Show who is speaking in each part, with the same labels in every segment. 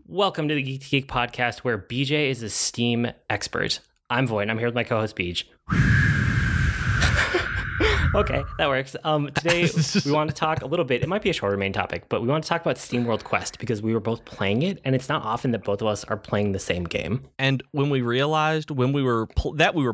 Speaker 1: Welcome to the Geek to Geek podcast, where BJ is a Steam expert. I'm Void, and I'm here with my co-host Beej. Okay, that works. Today, we want to talk a little bit. It might be a shorter main topic, but we want to talk about SteamWorld Quest because we were both playing it, and it's not often that both of us are playing the same game.
Speaker 2: And when we realized when we were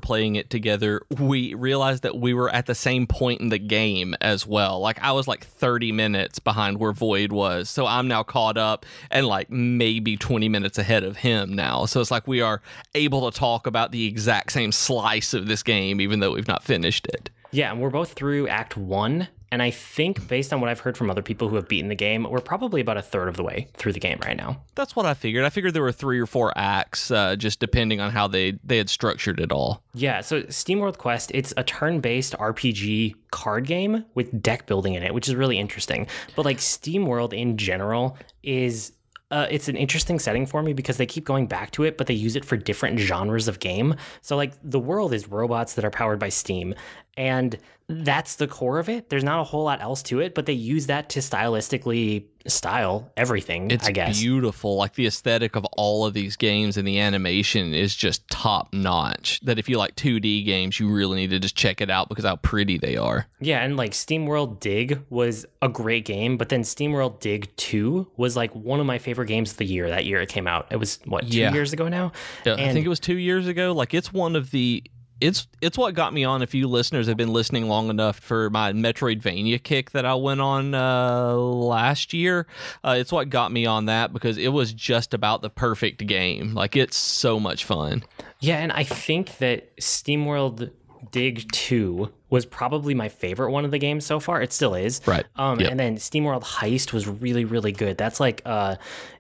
Speaker 2: playing it together, we realized that we were at the same point in the game as well. Like, I was like 30 minutes behind where Void was, so I'm now caught up and like maybe 20 minutes ahead of him now. So it's like we are able to talk about the exact same slice of this game, even though we've not finished it.
Speaker 1: Yeah, and we're both through Act 1, and I think, based on what I've heard from other people who have beaten the game, we're probably about a third of the way through the game right now.
Speaker 2: That's what I figured. I figured there were 3 or 4 acts, just depending on how they had structured it all.
Speaker 1: Yeah, so SteamWorld Quest, it's a turn-based RPG card game with deck building in it, which is really interesting. But like SteamWorld in general is... it's an interesting setting for me because they keep going back to it, but they use it for different genres of game. So like the world is robots that are powered by steam, and that's the core of it. There's not a whole lot else to it, but they use that to stylistically style everything, I guess.
Speaker 2: It's beautiful. Like, the aesthetic of all of these games and the animation is just top notch. That if you like 2D games, you really need to just check it out because how pretty they are.
Speaker 1: Yeah, and like SteamWorld Dig was a great game, but then SteamWorld Dig 2 was like one of my favorite games of the year that year it came out. It was, what, 2 years ago now?
Speaker 2: Yeah, I think it was 2 years ago. Like, it's one of the... It's what got me on. If you listeners have been listening long enough for my Metroidvania kick that I went on last year, it's what got me on that because it was just about the perfect game. Like, it's so much fun. Yeah,
Speaker 1: and I think that SteamWorld Dig 2 was probably my favorite one of the games so far. It still is.
Speaker 2: Right. Yep.
Speaker 1: And then SteamWorld Heist was really, really good. That's like,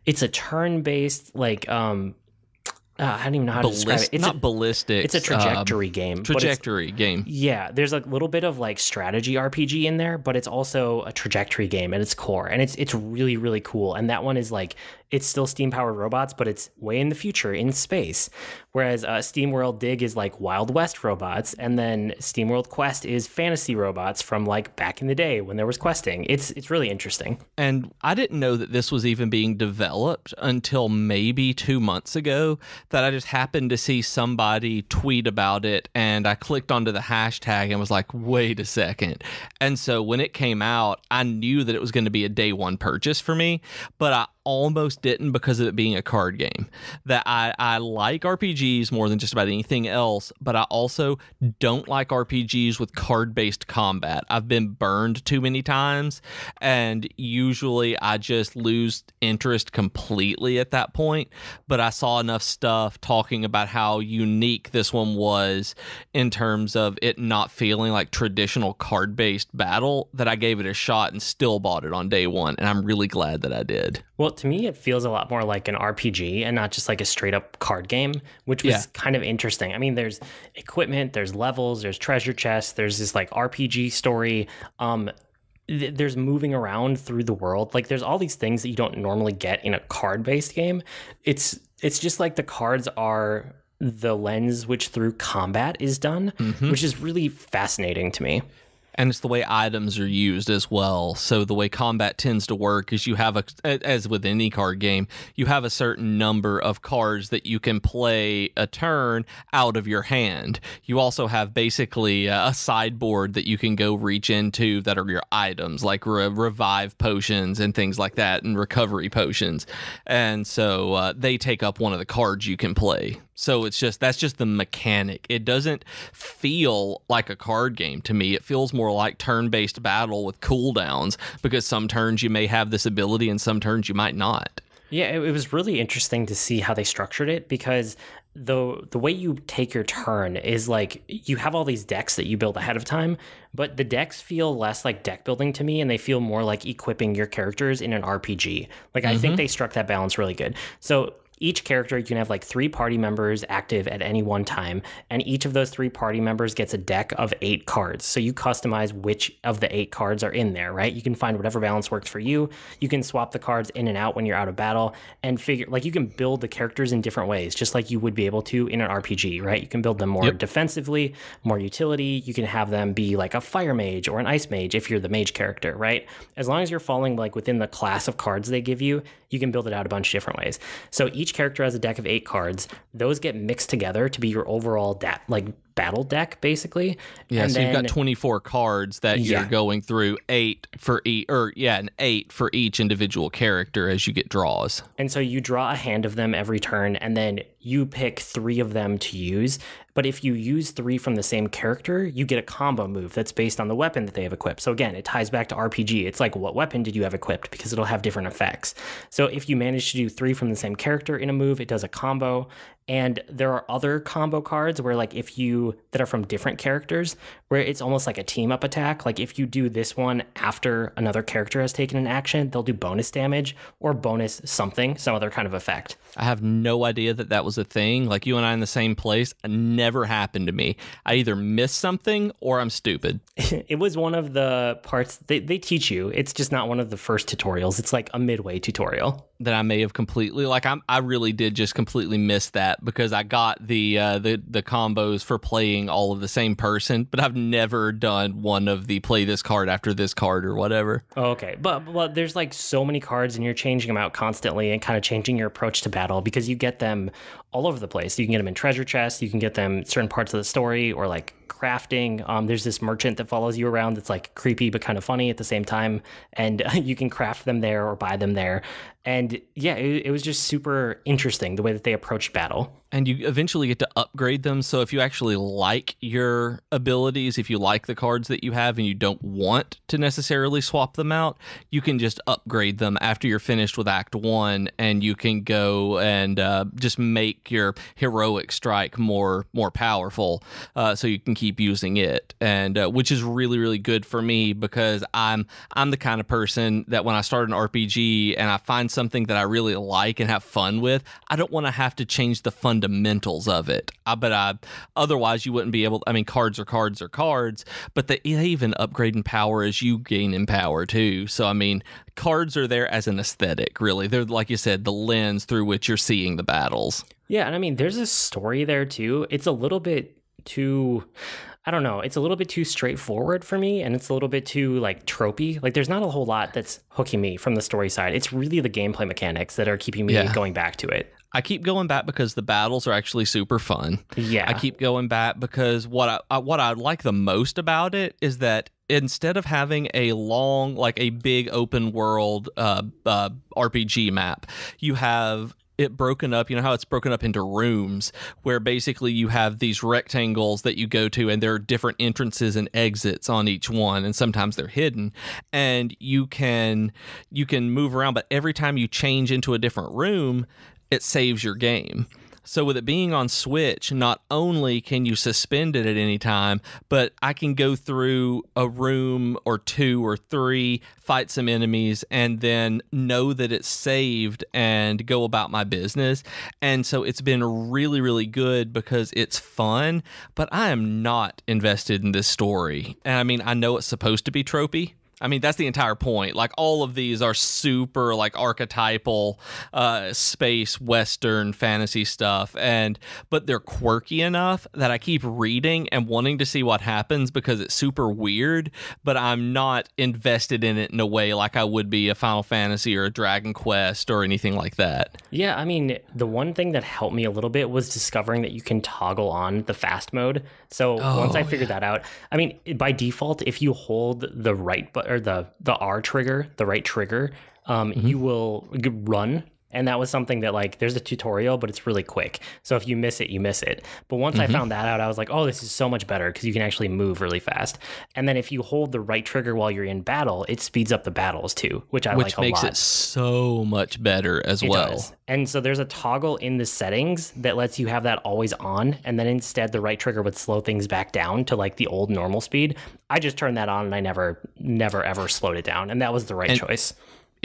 Speaker 1: it's a turn-based, like... I don't even know how to describe it. It's
Speaker 2: not ballistic.
Speaker 1: It's a trajectory game.
Speaker 2: Game.
Speaker 1: Yeah, there's a little bit of like strategy RPG in there, but it's also a trajectory game at its core, and it's really, really cool. And that one is like, it's still steam-powered robots, but it's way in the future in space. Whereas SteamWorld Dig is like Wild West robots, and then SteamWorld Quest is fantasy robots from like back in the day when there was questing. It's really interesting.
Speaker 2: And I didn't know that this was even being developed until maybe 2 months ago, that I just happened to see somebody tweet about it, and I clicked onto the hashtag and was like, wait a second. And so when it came out, I knew that it was going to be a day one purchase for me, but I almost didn't because of it being a card game. That I like RPGs more than just about anything else, but I also don't like RPGs with card-based combat. I've been burned too many times, and usually I just lose interest completely at that point. But I saw enough stuff talking about how unique this one was in terms of it not feeling like traditional card-based battle that I gave it a shot and still bought it on day one, and I'm really glad that I did.
Speaker 1: Well, to me, it feels a lot more like an RPG and not just like a straight up card game, which was kind of interesting. I mean, there's equipment, there's levels, there's treasure chests, there's this like RPG story. There's moving around through the world. Like, there's all these things that you don't normally get in a card based game. It's just like the cards are the lens which through combat is done, which is really fascinating to me.
Speaker 2: And it's the way items are used as well. So the way combat tends to work is you have, as with any card game, you have a certain number of cards that you can play a turn out of your hand. You also have basically a sideboard that you can go reach into that are your items, like revive potions and things like that, and recovery potions. And so they take up one of the cards you can play. So that's just the mechanic. It doesn't feel like a card game to me. It feels more like turn-based battle with cooldowns, because some turns you may have this ability and some turns you might not.
Speaker 1: Yeah, it was really interesting to see how they structured it, because the way you take your turn is like you have all these decks that you build ahead of time, but the decks feel less like deck building to me, and they feel more like equipping your characters in an RPG. Like, I think they struck that balance really good. So each character, you can have like 3 party members active at any one time, and each of those 3 party members gets a deck of 8 cards. So you customize which of the 8 cards are in there, right? You can find whatever balance works for you. You can swap the cards in and out when you're out of battle, and figure, like, you can build the characters in different ways, just like you would be able to in an RPG, right? You can build them more defensively, more utility. You can have them be like a fire mage or an ice mage if you're the mage character, right? As long as you're falling like within the class of cards they give you, you can build it out a bunch of different ways. So each character has a deck of 8 cards. Those get mixed together to be your overall battle deck, basically.
Speaker 2: Yeah, and so you've got 24 cards that you're going through, 8 for each, and 8 for each individual character as you get draws. And
Speaker 1: so you draw a hand of them every turn, and then you pick 3 of them to use. But if you use 3 from the same character, you get a combo move that's based on the weapon that they have equipped. So again, it ties back to RPG. It's like, what weapon did you have equipped? Because it'll have different effects. So if you manage to do 3 from the same character in a move, it does a combo. And there are other combo cards where, like, that are from different characters, where it's almost like a team up attack. Like, if you do this one after another character has taken an action, they'll do bonus damage or bonus something, some other kind of effect.
Speaker 2: I have no idea that was a thing. Like, you and I in the same place, never happened to me. I either missed something or I'm stupid.
Speaker 1: It was one of the parts they teach you. It's just not one of the first tutorials. It's like a midway tutorial.
Speaker 2: That I may have completely, I really did just completely miss that, because I got the combos for playing all of the same person, but I've never done one of the play this card after this card or whatever.
Speaker 1: Oh, okay, but there's like so many cards, and you're changing them out constantly and kind of changing your approach to battle, because you get them all over the place. You can get them in treasure chests, you can get them in certain parts of the story, or like crafting. There's this merchant that follows you around that's like creepy but kind of funny at the same time, and you can craft them there or buy them there. And yeah, it was just super interesting the way that they approached battle.
Speaker 2: And you eventually get to upgrade them. So if you actually like your abilities, if you like the cards that you have and you don't want to necessarily swap them out, you can just upgrade them after you're finished with Act 1, and you can go and just make your heroic strike more powerful, so you can keep using it. And which is really, really good for me, because I'm the kind of person that when I start an RPG and I find something that I really like and have fun with, I don't want to have to change the fundamentals of it. Otherwise you wouldn't be able. I mean, cards are cards, but they even upgrade in power as you gain in power too. So I mean, cards are there as an aesthetic, really. They're, like you said, the lens through which you're seeing the battles.
Speaker 1: Yeah, and I mean, there's a story there too. It's a little bit too, I don't know, it's a little bit too straightforward for me, and it's a little bit too like tropey. Like, there's not a whole lot that's hooking me from the story side. It's really the gameplay mechanics that are keeping me going back to it.
Speaker 2: I keep going back because the battles are actually super fun.
Speaker 1: Yeah.
Speaker 2: I keep going back because what I like the most about it is that instead of having a long, like a big open world RPG map, you have it broken up. You know how it's broken up into rooms, where basically you have these rectangles that you go to, and there are different entrances and exits on each one, and sometimes they're hidden, and you can move around, but every time you change into a different room, it saves your game. So with it being on Switch, not only can you suspend it at any time, but I can go through a room or 2 or 3, fight some enemies, and then know that it's saved and go about my business. And so it's been really, really good because it's fun, but I am not invested in this story. And I mean, I know it's supposed to be tropey. I mean, that's the entire point. Like, all of these are super, like, archetypal space western fantasy stuff, but they're quirky enough that I keep reading and wanting to see what happens because it's super weird, but I'm not invested in it in a way like I would be a Final Fantasy or a Dragon Quest or anything like that.
Speaker 1: Yeah, I mean, the one thing that helped me a little bit was discovering that you can toggle on the fast mode. So once I figured that out, I mean, by default, if you hold the right button, or the R trigger, the right trigger, you will run. And that was something that, like, there's a tutorial, but it's really quick. So if you miss it, you miss it. But once I found that out, I was like, oh, this is so much better because you can actually move really fast. And then if you hold the right trigger while you're in battle, it speeds up the battles too, which I like a lot.
Speaker 2: Which makes it so much better as well.
Speaker 1: Does. And so there's a toggle in the settings that lets you have that always on. And then instead, the right trigger would slow things back down to like the old normal speed. I just turned that on and I never ever slowed it down. And that was the right choice.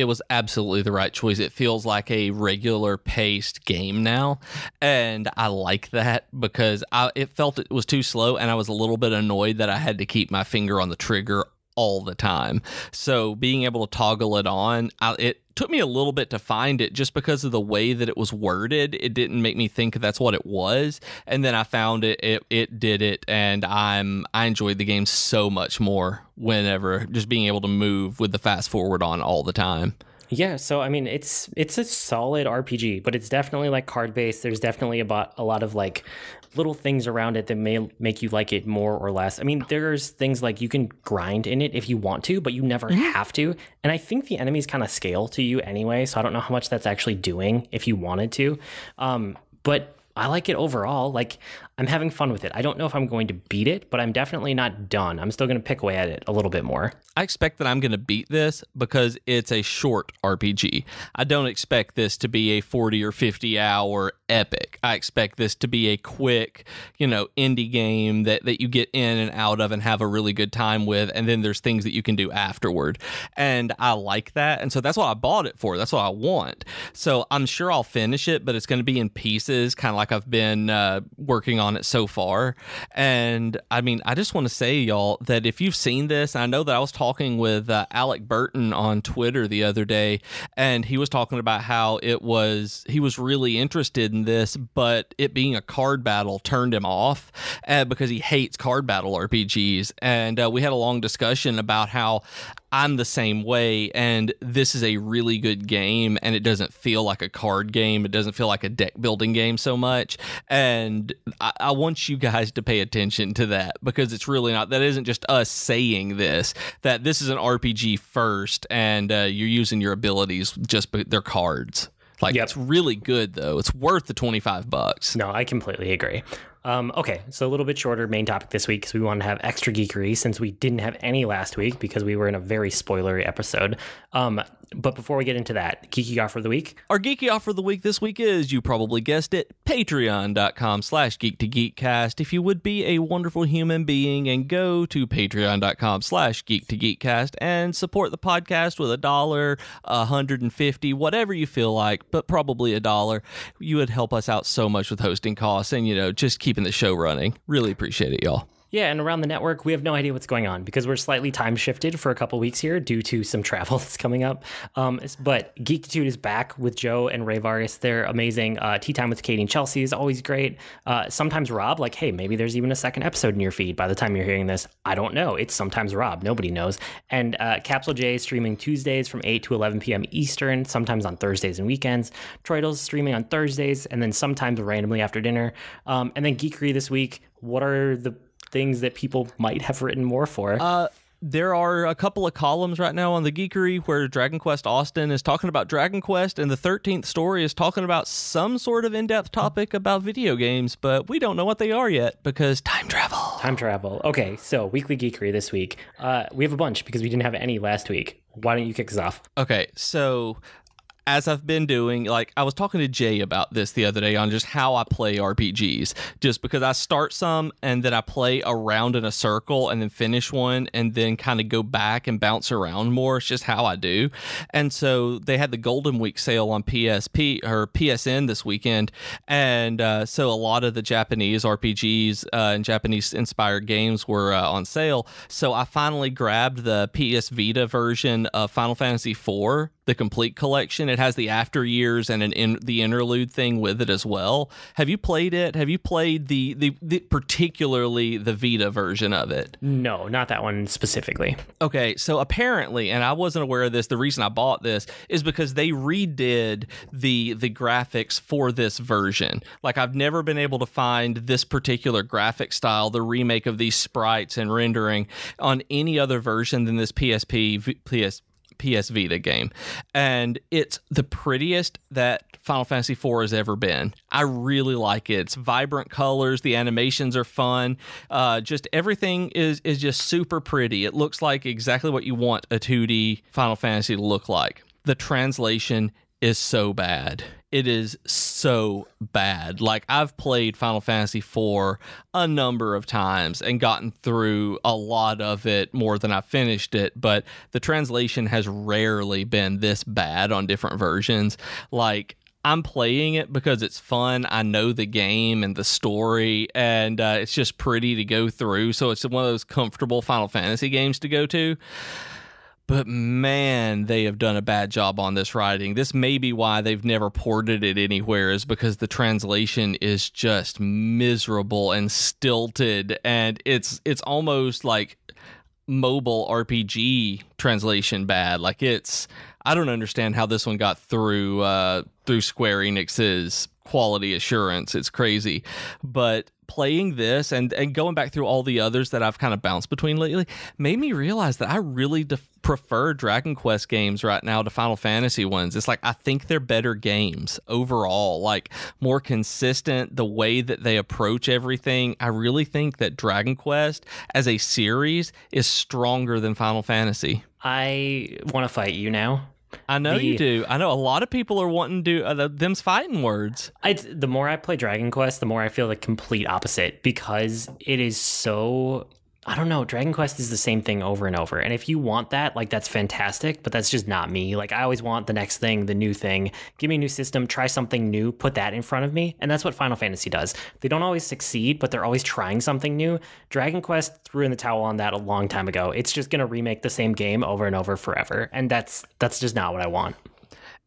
Speaker 2: it was absolutely the right choice. It feels like a regular paced game now, and I like that because it felt it was too slow, and I was a little bit annoyed that I had to keep my finger on the trigger all the time. So being able to toggle it on, it took me a little bit to find it just because of the way that it was worded. It didn't make me think that's what it was, and then I found it did it, and I enjoyed the game so much more whenever just being able to move with the fast forward on all the time.
Speaker 1: Yeah, so I mean, it's a solid RPG, but it's definitely like card based. There's definitely about a lot of like little things around it that may make you like it more or less. I mean, there's things like you can grind in it if you want to, but you never have to. And I think the enemies kind of scale to you anyway, so I don't know how much that's actually doing if you wanted to. But I like it overall. Like, I'm having fun with it. I don't know if I'm going to beat it, but I'm definitely not done. I'm still going to pick away at it a little bit more.
Speaker 2: I expect that I'm going to beat this because it's a short RPG. I don't expect this to be a 40 or 50 hour epic. I expect this to be a quick, indie game that you get in and out of and have a really good time with, and then there's things that you can do afterward. And I like that, and so that's what I bought it for. That's what I want. So I'm sure I'll finish it, but it's going to be in pieces, kind of like I've been working on it so far. And I mean, I just want to say, y'all, that if you've seen this, I know that I was talking with Alec Burton on Twitter the other day, and he was talking about how he was really interested in this, but it being a card battle turned him off because he hates card battle RPGs. And we had a long discussion about how I'm the same way, and this is a really good game, and it doesn't feel like a card game. It doesn't feel like a deck building game so much, and I want you guys to pay attention to that, because it's really not. That isn't just us saying this, that this is an RPG first, and you're using your abilities, just they're cards. Like, It's really good, though. It's worth the $25.
Speaker 1: No, I completely agree. Okay, so a little bit shorter main topic this week because we wanted to have extra geekery since we didn't have any last week because we were in a very spoilery episode. But before we get into that, geeky offer of the week.
Speaker 2: Our geeky offer of the week this week is, you probably guessed it, patreon.com/geek2geekcast. If you would be a wonderful human being and go to patreon.com/geek2geekcast and support the podcast with $1, $150, whatever you feel like, but probably $1, you would help us out so much with hosting costs and, just keeping the show running. Really appreciate it, y'all.
Speaker 1: Yeah, and around the network, we have no idea what's going on because we're slightly time shifted for a couple weeks here due to some travel that's coming up. But Geekitude is back with Joe and Ray Vargas. They're amazing. Tea Time with Katie and Chelsea is always great. Sometimes Rob, like, hey, maybe there's even a second episode in your feed by the time you're hearing this. I don't know. It's sometimes Rob. Nobody knows. And Capsule J is streaming Tuesdays from 8 to 11 p.m. Eastern, sometimes on Thursdays and weekends. Troidle's streaming on Thursdays, and then sometimes randomly after dinner. And then Geekery this week. What are the things that people might have written more for?
Speaker 2: There are a couple of columns right now on the Geekery where Dragon Quest Austin is talking about Dragon Quest, and the 13th story is talking about some sort of in-depth topic about video games, but we don't know what they are yet because time travel.
Speaker 1: Time travel. Okay, so Weekly Geekery this week. We have a bunch because we didn't have any last week. Why don't you kick us off?
Speaker 2: Okay, so as I've been doing, like, I was talking to Jay about this the other day on just how I play RPGs, just because I start some and then I play around in a circle and then finish one and then kind of go back and bounce around more. It's just how I do. And so they had the Golden Week sale on PSP or PSN this weekend. And so a lot of the Japanese RPGs and Japanese inspired games were on sale. So I finally grabbed the PS Vita version of Final Fantasy IV, the complete collection. It has the after years and the interlude thing with it as well. Have you played it? Have you played the particularly the Vita version of it?
Speaker 1: No, not that one specifically.
Speaker 2: Okay, so apparently, and I wasn't aware of this, the reason I bought this is because they redid the graphics for this version. Like, I've never been able to find this particular graphic style, the remake of these sprites and rendering, on any other version than this PS Vita game, and it's the prettiest that Final Fantasy IV has ever been. I really like it. It's vibrant colors, the animations are fun, just everything is just super pretty. It looks like exactly what you want a 2D Final Fantasy to look like. The translation is so bad. it is so bad. Like, I've played Final Fantasy IV a number of times and gotten through a lot of it more than I finished it, but the translation has rarely been this bad on different versions. Like, I'm playing it because it's fun. I know the game and the story, and it's just pretty to go through. So it's one of those comfortable Final Fantasy games to go to. But man, they have done a bad job on this writing. This may be why they've never ported it anywhere, is because the translation is just miserable and stilted, and it's almost like mobile RPG translation bad. Like, I don't understand how this one got through Square Enix's quality assurance. It's crazy. But playing this and going back through all the others that I've kind of bounced between lately made me realize that I really prefer Dragon Quest games right now to Final Fantasy ones. It's like, I think they're better games overall, like more consistent, the way that they approach everything. I really think that Dragon Quest as a series is stronger than Final Fantasy.
Speaker 1: I want to fight you now.
Speaker 2: I know you do. I know a lot of people are wanting to do them's fighting words.
Speaker 1: The more I play Dragon Quest, the more I feel the complete opposite, because it is so, I don't know, Dragon Quest is the same thing over and over. And if you want that, like, that's fantastic, but that's just not me. Like, I always want the next thing, the new thing. Give me a new system, try something new, put that in front of me. And that's what Final Fantasy does. They don't always succeed, but they're always trying something new. Dragon Quest threw in the towel on that a long time ago. It's just going to remake the same game over and over forever. And that's just not what I want.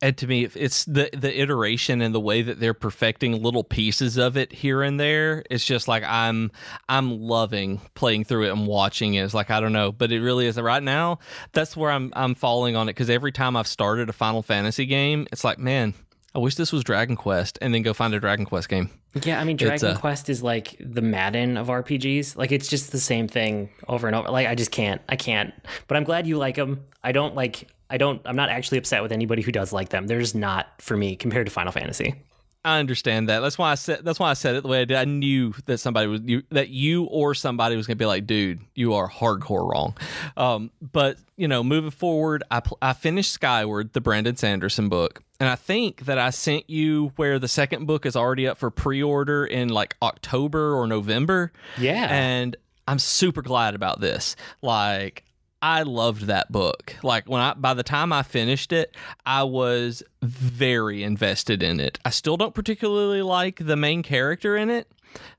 Speaker 2: And to me, it's the iteration and the way that they're perfecting little pieces of it here and there. It's just like, I'm loving playing through it and watching it. It's like, I don't know, but it really is. Right now, that's where I'm falling on it, because every time I've started a Final Fantasy game, it's like, man, I wish this was Dragon Quest, and then go find a Dragon Quest game.
Speaker 1: Yeah, I mean, Dragon Quest is like the Madden of RPGs. Like, it's just the same thing over and over. Like, I can't. But I'm glad you like them. I'm not actually upset with anybody who does like them. They're just not for me compared to Final Fantasy.
Speaker 2: I understand that. That's why I said it the way I did. I knew that somebody was going to be like, dude, you are hardcore wrong. But moving forward, I finished Skyward, the Brandon Sanderson book, and I think that I sent you where the second book is already up for pre-order in like October or November.
Speaker 1: Yeah,
Speaker 2: and I'm super glad about this. Like, I loved that book. Like, by the time I finished it, I was very invested in it. I still don't particularly like the main character in it,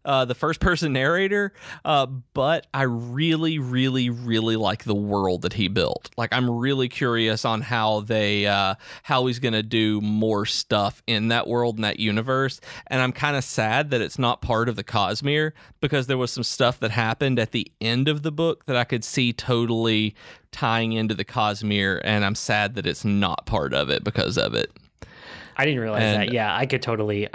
Speaker 2: the first person narrator, but I really, really, really like the world that he built. Like, I'm really curious on how he's going to do more stuff in that world and that universe. And I'm kind of sad that it's not part of the Cosmere, because there was some stuff that happened at the end of the book that I could see totally tying into the Cosmere, and I'm sad that it's not part of it because of it.
Speaker 1: I didn't realize that. Yeah, I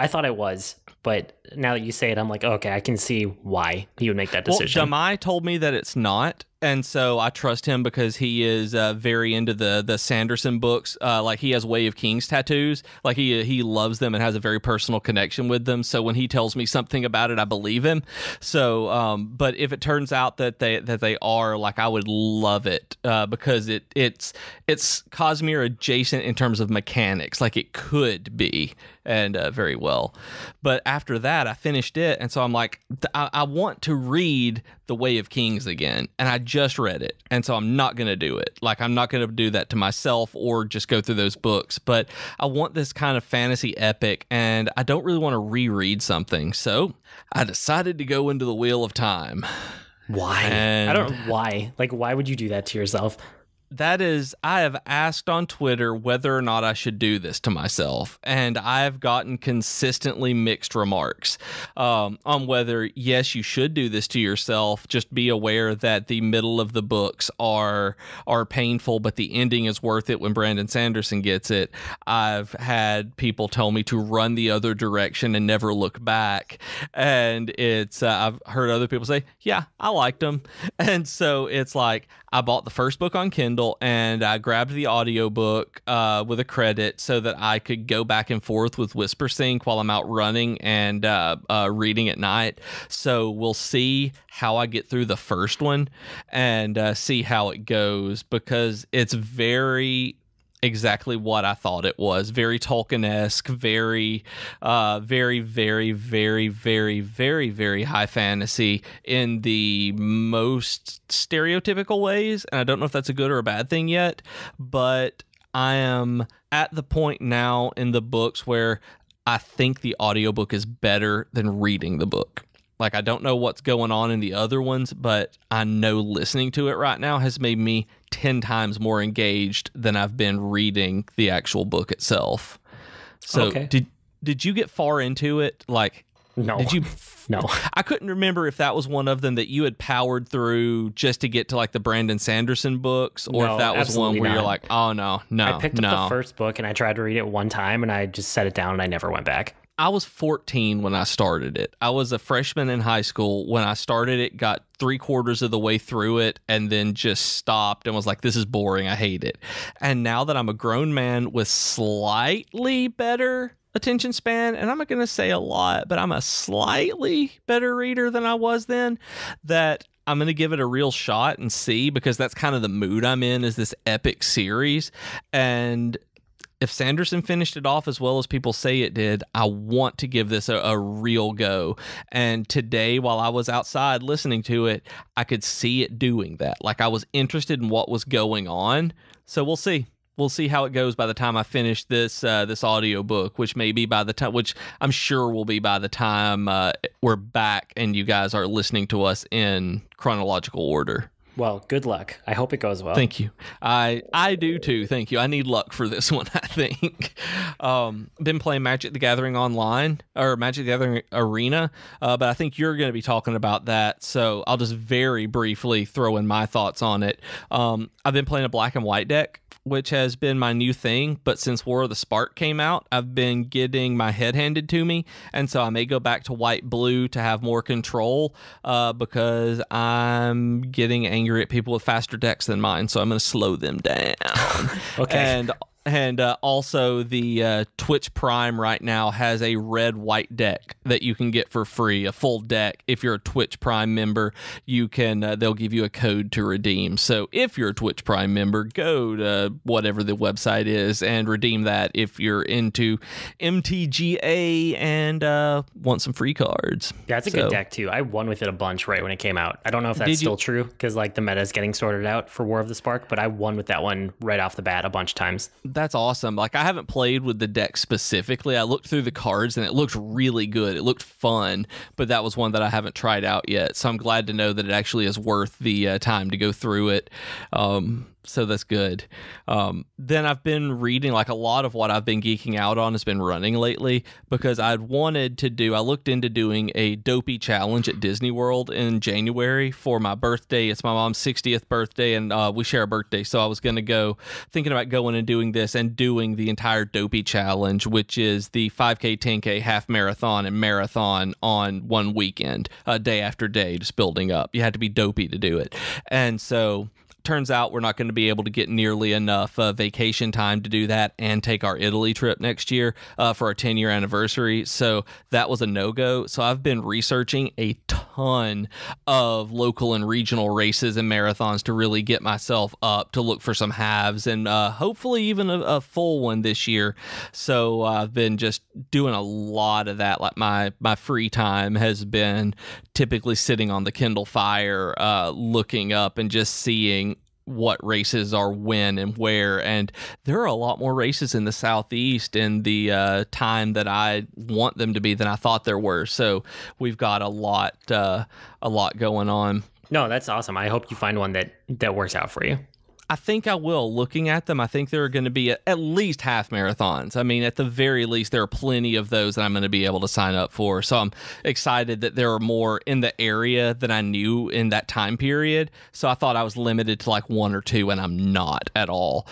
Speaker 1: thought it was. But now that you say it, I'm like, okay, I can see why he would make that decision.
Speaker 2: Well, Jamai told me that it's not, and so I trust him because he is very into the Sanderson books. Like, he has Way of Kings tattoos. Like, he loves them and has a very personal connection with them. So when he tells me something about it, I believe him. So, but if it turns out that they are, like, I would love it because it's Cosmere adjacent in terms of mechanics. Like, it could be, and very well. But after that, I finished it, and so I'm like, I want to read The Way of Kings again, and I just read it, and so I'm not going to do it. Like, I'm not going to do that to myself or just go through those books, but I want this kind of fantasy epic, and I don't really want to reread something, so I decided to go into the Wheel of Time.
Speaker 1: Why? I don't know why. Like, why would you do that to yourself?
Speaker 2: I have asked on Twitter whether or not I should do this to myself, and I've gotten consistently mixed remarks on whether, yes, you should do this to yourself. Just be aware that the middle of the books are painful, but the ending is worth it when Brandon Sanderson gets it. I've had people tell me to run the other direction and never look back, and I've heard other people say, yeah, I liked them, and so it's like, I bought the first book on Kindle and I grabbed the audiobook with a credit so that I could go back and forth with Whisper Sync while I'm out running and reading at night. So we'll see how I get through the first one and see how it goes, because it's very exactly what I thought it was. Very Tolkien-esque, very, very, very, very, very, very, very high fantasy in the most stereotypical ways. And I don't know if that's a good or a bad thing yet, but I am at the point now in the books where I think the audiobook is better than reading the book. Like, I don't know what's going on in the other ones, but I know listening to it right now has made me 10 times more engaged than I've been reading the actual book itself. So
Speaker 1: Okay.
Speaker 2: did you get far into it? Like,
Speaker 1: No.
Speaker 2: did you?
Speaker 1: No.
Speaker 2: I couldn't remember if that was one of them that you had powered through just to get to like the Brandon Sanderson books, or
Speaker 1: No,
Speaker 2: if that was one where you're
Speaker 1: not.
Speaker 2: like, oh no.
Speaker 1: I picked up the first book and I tried to read it one time and I just set it down and I never went back.
Speaker 2: I was 14 when I started it. I was a freshman in high school when I started it, got 3/4 of the way through it, and then just stopped and was like, this is boring. I hate it. And now that I'm a grown man with slightly better attention span, and I'm not going to say a lot, but I'm a slightly better reader than I was then, that I'm going to give it a real shot and see, because that's kind of the mood I'm in, is this epic series. And if Sanderson finished it off as well as people say it did, I want to give this a real go. And today, while I was outside listening to it, I could see it doing that. Like, I was interested in what was going on. So we'll see. We'll see how it goes by the time I finish this this audiobook, which may be by the time, which I'm sure will be by the time we're back and you guys are listening to us in chronological order.
Speaker 1: Well, good luck. I hope it goes well.
Speaker 2: Thank you. I do too. Thank you. I need luck for this one, I think. Been playing Magic the Gathering Online, or Magic the Gathering Arena, but I think you're going to be talking about that, so I'll just very briefly throw in my thoughts on it. I've been playing a black and white deck, which has been my new thing, but since War of the Spark came out, I've been getting my head handed to me, and so I may go back to white-blue to have more control, because I'm getting angry at people with faster decks than mine, so I'm going to slow them down.
Speaker 1: Okay.
Speaker 2: And also the Twitch Prime right now has a red-white deck that you can get for free, a full deck. If you're a Twitch Prime member, you can they'll give you a code to redeem. So if you're a Twitch Prime member, go to whatever the website is and redeem that if you're into MTGA and want some free cards.
Speaker 1: Yeah, it's a good deck too. I won with it a bunch right when it came out. I don't know if that's still true, because like the meta is getting sorted out for War of the Spark, but I won with that one right off the bat a bunch of times.
Speaker 2: That's awesome. Like, I haven't played with the deck specifically. I looked through the cards and it looked really good. It looked fun, but that was one that I haven't tried out yet. So I'm glad to know that it actually is worth the time to go through it. So that's good. Then I've been reading, like, a lot of what I've been geeking out on has been running lately, because I looked into doing a dopey challenge at Disney World in January for my birthday. It's my mom's 60th birthday, and we share a birthday. So I was going to thinking about going and doing this and doing the entire dopey challenge, which is the 5K, 10K, half marathon, and marathon on one weekend, day after day, just building up. You had to be dopey to do it. And so turns out we're not going to be able to get nearly enough vacation time to do that and take our Italy trip next year for our 10-year anniversary. So that was a no-go. So I've been researching a ton of local and regional races and marathons to really get myself up to look for some halves and hopefully even a full one this year. So I've been just doing a lot of that. Like my free time has been typically sitting on the Kindle Fire, looking up and just seeing what races are when and where. And there are a lot more races in the Southeast in the time that I want them to be than I thought there were. So we've got a lot going on.
Speaker 1: No, that's awesome. I hope you find one that works out for you.
Speaker 2: I think I will. Looking at them, I think there are going to be at least half marathons. I mean, at the very least, there are plenty of those that I'm going to be able to sign up for. So I'm excited that there are more in the area than I knew in that time period. So I thought I was limited to like one or two, and I'm not at all.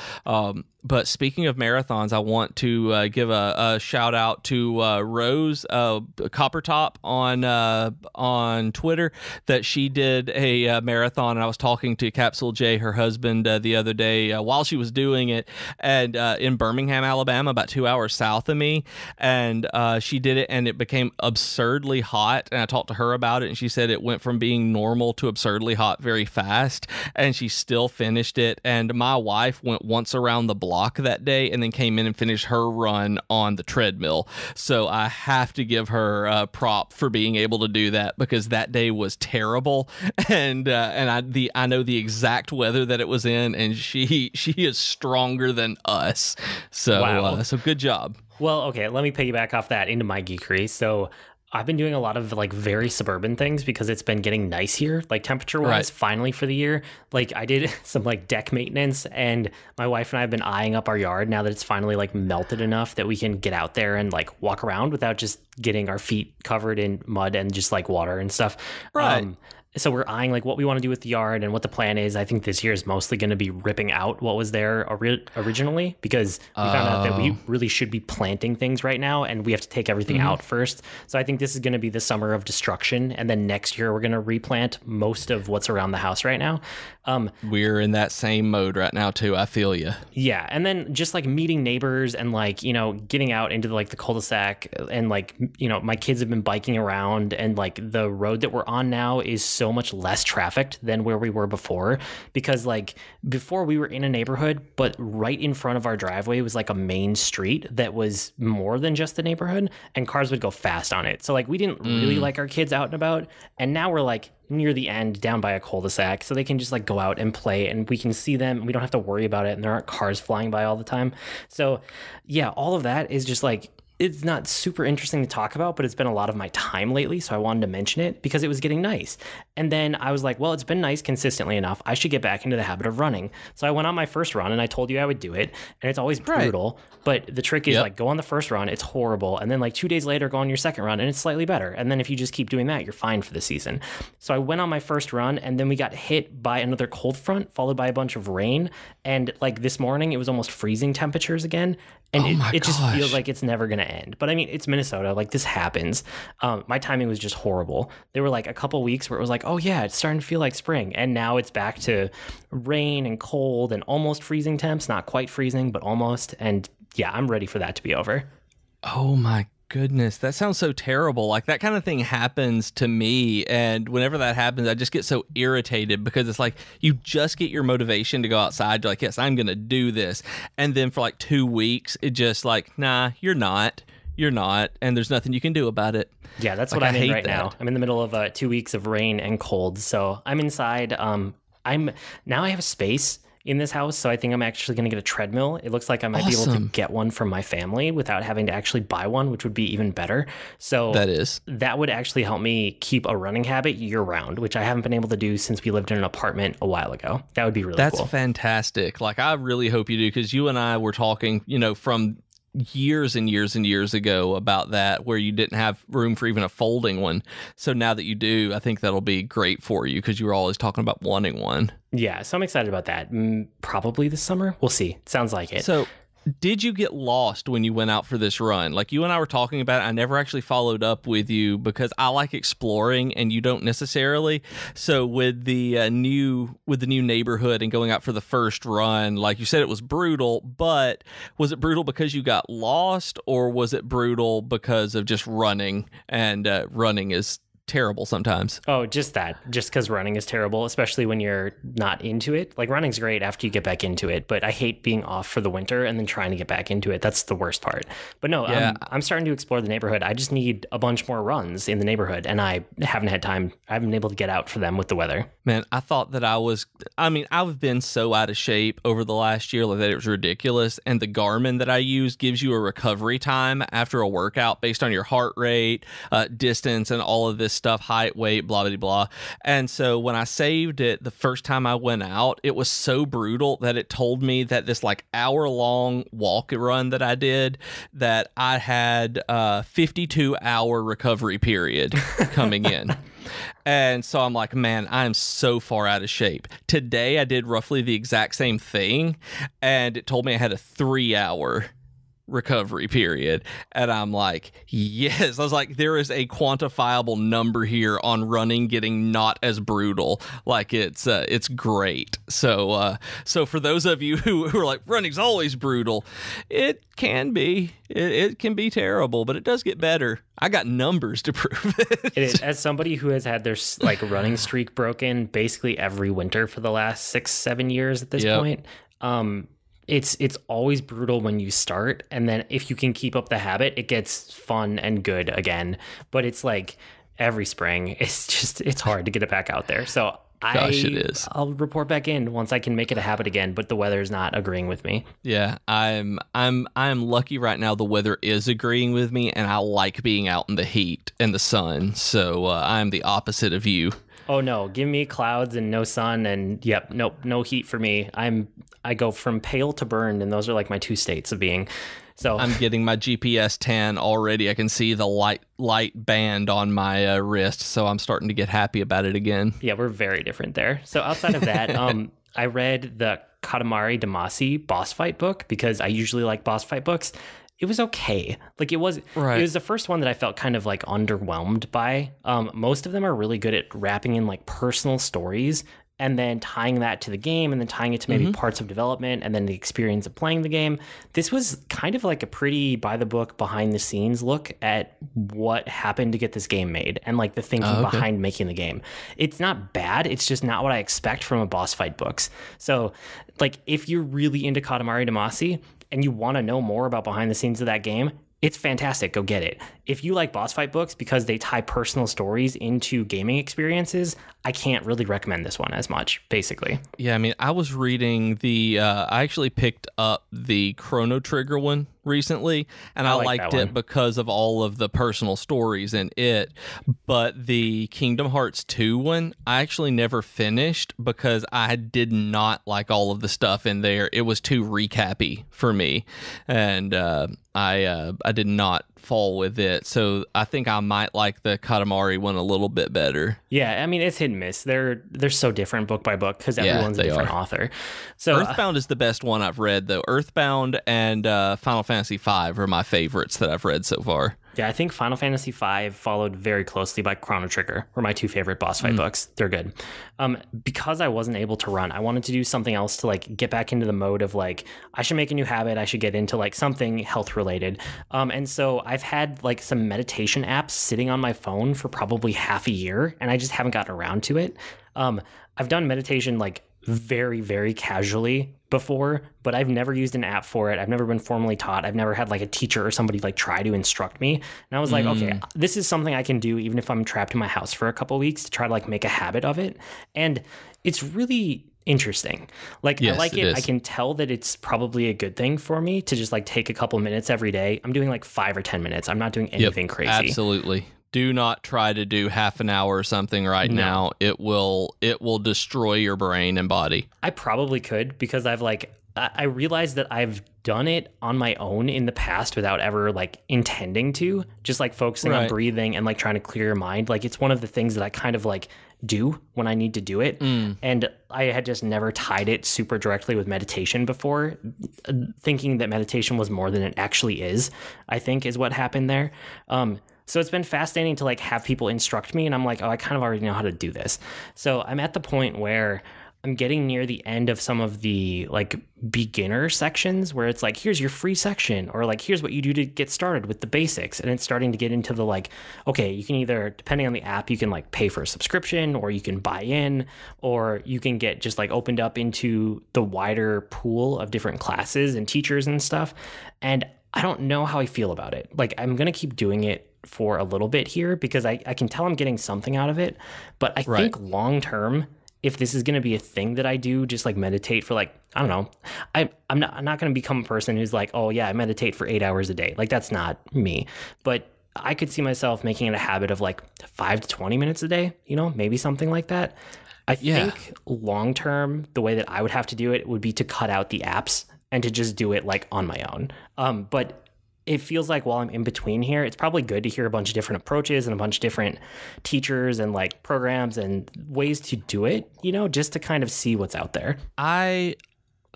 Speaker 2: But speaking of marathons, I want to give a shout out to Rose Coppertop on Twitter, that she did a marathon, and I was talking to Capsule J, her husband, the other day while she was doing it, and in Birmingham, Alabama, about 2 hours south of me, and she did it, and it became absurdly hot, and I talked to her about it, and she said it went from being normal to absurdly hot very fast, and she still finished it. And my wife went once around the block block that day and then came in and finished her run on the treadmill. So I have to give her a prop for being able to do that, because that day was terrible. And I know the exact weather that it was in, and she is stronger than us. So
Speaker 1: Wow.
Speaker 2: So good job.
Speaker 1: Well, okay, let me piggyback off that into my geekery. So I've been doing a lot of like very suburban things because it's been getting nice here, like temperature wise,
Speaker 2: Right.
Speaker 1: finally for the year. Like I did some like deck maintenance, and my wife and I have been eyeing up our yard now that it's finally like melted enough that we can get out there and like walk around without just getting our feet covered in mud and just like water and stuff.
Speaker 2: Right.
Speaker 1: So we're eyeing like what we want to do with the yard and what the plan is. I think this year is mostly going to be ripping out what was there originally, because we found out that we really should be planting things right now, and we have to take everything out first. So I think this is going to be the summer of destruction, and then next year we're going to replant most of what's around the house right now.
Speaker 2: We're in that same mode right now too. I feel you.
Speaker 1: Yeah, and then just like meeting neighbors and like, you know, getting out into like the cul-de-sac, and like, you know, my kids have been biking around, and like the road that we're on now is so much less trafficked than where we were before, because like before we were in a neighborhood, but right in front of our driveway was like a main street that was more than just the neighborhood, and cars would go fast on it. So like we didn't really like our kids out and about, and now we're like near the end down by a cul-de-sac, so they can just like go out and play, and we can see them, and we don't have to worry about it, and there aren't cars flying by all the time. So yeah, all of that is just like, it's not super interesting to talk about, but it's been a lot of my time lately, so I wanted to mention it because it was getting nice. And then I was like, well, it's been nice consistently enough. I should get back into the habit of running. So I went on my first run, and I told you I would do it, and it's always brutal. But the trick is like, go on the first run, it's horrible, and then like 2 days later, go on your second run, and it's slightly better. And then if you just keep doing that, you're fine for the season. So I went on my first run, and then we got hit by another cold front, followed by a bunch of rain. And like this morning, it was almost freezing temperatures again. And it just feels like it's never going to end. But I mean, it's Minnesota. Like, this happens. My timing was just horrible. There were like a couple weeks where it was like, oh yeah, it's starting to feel like spring. And now it's back to rain and cold and almost freezing temps. Not quite freezing, but almost. And yeah, I'm ready for that to be over.
Speaker 2: Oh my goodness, that sounds so terrible. Like, that kind of thing happens to me, and whenever that happens, I just get so irritated, because it's like you just get your motivation to go outside. You're like, yes, I'm gonna do this, and then for like 2 weeks it just like, nah, you're not, and there's nothing you can do about it.
Speaker 1: Yeah, that's
Speaker 2: like,
Speaker 1: what I'm in right
Speaker 2: that.
Speaker 1: now. I'm in the middle of 2 weeks of rain and cold, so I'm inside. I have a space in this house, so I think I'm actually going to get a treadmill. It looks like I might be able to get one from my family without having to actually buy one, which would be even better. So that would actually help me keep a running habit year round, which I haven't been able to do since we lived in an apartment a while ago. That would be really cool.
Speaker 2: That's fantastic. Like, I really hope you do, because you and I were talking, you know, from years and years and years ago about that, where you didn't have room for even a folding one. So now that you do, I think that'll be great for you, because you were always talking about wanting one.
Speaker 1: Yeah, so I'm excited about that. Probably this summer. We'll see. Sounds like it.
Speaker 2: So did you get lost when you went out for this run? Like, you and I were talking about it. I never actually followed up with you, because I like exploring and you don't necessarily. So with the new neighborhood and going out for the first run, like you said, it was brutal, but was it brutal because you got lost, or was it brutal because of just running? And running is terrible sometimes.
Speaker 1: Oh, just that. Just because running is terrible, especially when you're not into it. Like, running's great after you get back into it, but I hate being off for the winter and then trying to get back into it. That's the worst part. But no, yeah. I'm starting to explore the neighborhood. I just need a bunch more runs in the neighborhood, and I haven't had time. I haven't been able to get out for them with the weather.
Speaker 2: Man, I thought that I've been so out of shape over the last year that it was ridiculous. And the Garmin that I use gives you a recovery time after a workout based on your heart rate, distance, and all of this stuff, height, weight, blah, blah, blah. And so when I saved it, the first time I went out, it was so brutal that it told me that this like hour-long walk run that I did, that I had a 52-hour recovery period coming in. And so I'm like, man, I'm so far out of shape. Today I did roughly the exact same thing, and it told me I had a 3-hour recovery period. And I'm like, yes. I was like, there is a quantifiable number here on running getting not as brutal. Like, it's great. So for those of you who are like, running's always brutal, it can be. It can be terrible, but it does get better. I got numbers to prove it.
Speaker 1: It is. As somebody who has had their like running streak broken basically every winter for the last 6-7 years at this point, it's always brutal when you start, and then if you can keep up the habit, it gets fun and good again. But it's like every spring, it's hard to get it back out there. So
Speaker 2: Gosh, it is.
Speaker 1: I'll report back in once I can make it a habit again, but the weather's not agreeing with me.
Speaker 2: Yeah, I'm lucky right now. The weather is agreeing with me, and I like being out in the heat and the sun. So I'm the opposite of you.
Speaker 1: Oh no, give me clouds and no sun, and yep, nope, no heat for me. I go from pale to burned, and those are like my two states of being. So
Speaker 2: I'm getting my GPS tan already. I can see the light band on my wrist, so I'm starting to get happy about it again.
Speaker 1: Yeah, we're very different there. So outside of that, I read the Katamari Damacy boss fight book because I usually like boss fight books. It was okay. Like it was the first one that I felt kind of like underwhelmed by. Most of them are really good at wrapping in like personal stories and then tying that to the game and then tying it to maybe parts of development and then the experience of playing the game. This was kind of like a pretty by the book, behind the scenes look at what happened to get this game made and like the thinking behind making the game. It's not bad. It's just not what I expect from a boss fight books. So like if you're really into Katamari Damacy and you want to know more about behind the scenes of that game, it's fantastic. Go get it. If you like boss fight books because they tie personal stories into gaming experiences, I can't really recommend this one as much, basically.
Speaker 2: Yeah, I mean, I was reading I actually picked up the Chrono Trigger one recently, and I liked it because of all of the personal stories in it. But the Kingdom Hearts 2 one, I actually never finished because I did not like all of the stuff in there. It was too recappy for me, and I did not fall with it. So I think I might like the Katamari one a little bit better.
Speaker 1: Yeah, I mean, it's hit and miss. They're so different book by book because everyone's a different author. So
Speaker 2: Earthbound is the best one I've read, though. Earthbound and Final Fantasy V are my favorites that I've read so far.
Speaker 1: Yeah, I think Final Fantasy V followed very closely by Chrono Trigger were my two favorite boss fight books. They're good. Because I wasn't able to run, I wanted to do something else to like get back into the mode of like, I should make a new habit. I should get into like something health related. And so I've had like some meditation apps sitting on my phone for probably half a year, and I just haven't gotten around to it. I've done meditation like very, very casually before, but I've never used an app for it. I've never been formally taught. I've never had like a teacher or somebody like try to instruct me. And I was like, okay, this is something I can do even if I'm trapped in my house for a couple of weeks to try to like make a habit of it. And it's really interesting. Like,
Speaker 2: yes,
Speaker 1: I like it. I can tell that it's probably a good thing for me to just like take a couple minutes every day. I'm doing like 5 or 10 minutes. I'm not doing anything crazy.
Speaker 2: Absolutely. Do not try to do half an hour or something now. It will destroy your brain and body.
Speaker 1: I probably could because I realized that I've done it on my own in the past without ever like intending to, just like focusing on breathing and like trying to clear your mind. Like it's one of the things that I kind of like do when I need to do it. And I had just never tied it super directly with meditation before, thinking that meditation was more than it actually is, I think is what happened there. So it's been fascinating to like have people instruct me, and I'm like, oh, I kind of already know how to do this. So I'm at the point where I'm getting near the end of some of the like beginner sections where it's like, here's your free section, or like, here's what you do to get started with the basics. And it's starting to get into the like, okay, you can either, depending on the app, you can like pay for a subscription, or you can buy in, or you can get just like opened up into the wider pool of different classes and teachers and stuff. And I don't know how I feel about it. Like, I'm going to keep doing it for a little bit here because I can tell I'm getting something out of it. But I think long term, if this is going to be a thing that I do, just like meditate for like, I don't know, I'm not going to become a person who's like, oh yeah, I meditate for 8 hours a day. Like that's not me. But I could see myself making it a habit of like 5 to 20 minutes a day, you know, maybe something like that. I think long term, the way that I would have to do it would be to cut out the apps and to just do it like on my own. But it feels like while I'm in between here, it's probably good to hear a bunch of different approaches and a bunch of different teachers and like programs and ways to do it, you know, just to kind of see what's out there.
Speaker 2: I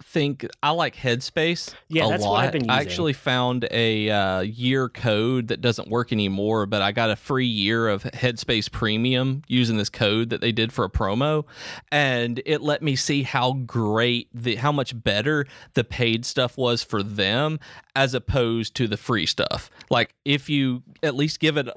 Speaker 2: think I like Headspace a
Speaker 1: that's
Speaker 2: lot.
Speaker 1: what I've been using.
Speaker 2: I actually found a year code that doesn't work anymore, but I got a free year of Headspace Premium using this code that they did for a promo, and it let me see how how much better the paid stuff was for them as opposed to the free stuff. Like if you at least give it